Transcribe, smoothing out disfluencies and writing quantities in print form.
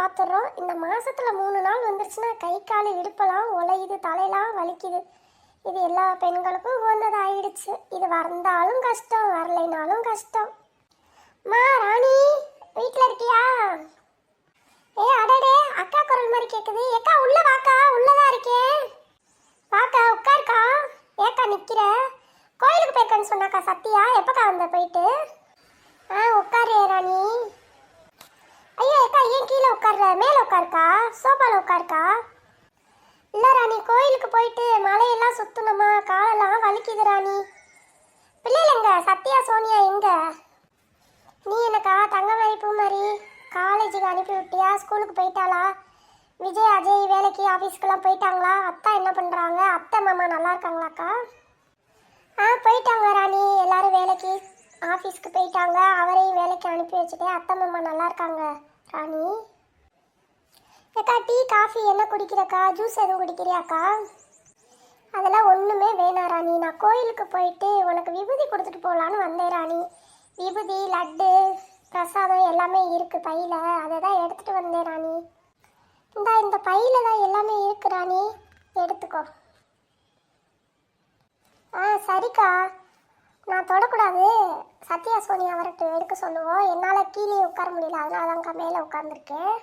பார்த்துடுறோம். இந்த மாசத்துல 3 நாள் வந்துருச்சுன்னா கை கால் இடுப்பெல்லாம் உழையுது, தலையெல்லாம் வலிக்குது. இது எல்லா பெண்களுக்கும் உகந்தது ஆயிடுச்சு. இது வந்தாலும் கஷ்டம், வரலைனாலும் கஷ்டம். மா ராணி, வீட்டில் இருக்கியா? அடடே, அக்கா குரல் மாதிரி கேட்குது. ஏக்கா உள்ள வாக்கா, உள்ளதான் இருக்கேன். வாக்கா, உட்காருக்கா. ஏக்கா நிக்கிற? கோயிலுக்கு போயிருக்கேன்னு சொன்னாக்கா சத்தியா. எப்பக்கா வந்த போயிட்டு? உட்காரு ராணி. ஐயோ ஏக்கா, ஏன் கீழே உட்கார்ற? மேலே உட்காருக்கா, சோஃபால உட்காருக்கா. இல்லை ராணி, கோயிலுக்கு போயிட்டு மலையெல்லாம் சுத்தணுமா, காலெல்லாம் வலிக்குது ராணி. பிள்ளைகள் எங்க? சத்யா சோனியா எங்க? நீ என்னக்கா தங்க மாதிரி பூ மாதிரி காலேஜுக்கு அனுப்பி விட்டியா? ஸ்கூலுக்கு போயிட்டாளா? விஜய் அஜய் வேலைக்கு ஆஃபீஸ்க்கெல்லாம் போயிட்டாங்களா? அத்தா என்ன பண்ணுறாங்க? அத்தை மாமா நல்லா இருக்காங்களாக்கா? போயிட்டாங்க ராணி, எல்லாரும் வேலைக்கு ஆஃபீஸ்க்கு போயிட்டாங்க. அவரையும் வேலைக்கு அனுப்பி வச்சுட்டேன். அத்தை மாமா நல்லா இருக்காங்க ராணி. ஏக்கா டீ காஃபி என்ன குடிக்கிறக்கா? ஜூஸ் எதுவும் குடிக்கிறியாக்கா? அதெல்லாம் ஒன்றுமே வேணாம் ராணி. நான் கோயிலுக்கு போயிட்டு உனக்கு விபூதி கொடுத்துட்டு போகலான்னு வந்தேன் ராணி. விபூதி, லட்டு, பிரசாதம் எல்லாமே இருக்குது பையில். அதை தான் எடுத்துகிட்டு வந்தேன் ராணி. இந்த பையில் தான் எல்லாமே இருக்கு ராணி, எடுத்துக்கோ. சரிக்கா, நான் தொடக்கூடாது. சத்யா சோனியா வரட்டு எடுக்க சொல்லுவோம். என்னால் கீழே உட்கார முடியல, அதனால தான்க்கா மேலே உட்காந்துருக்கேன்.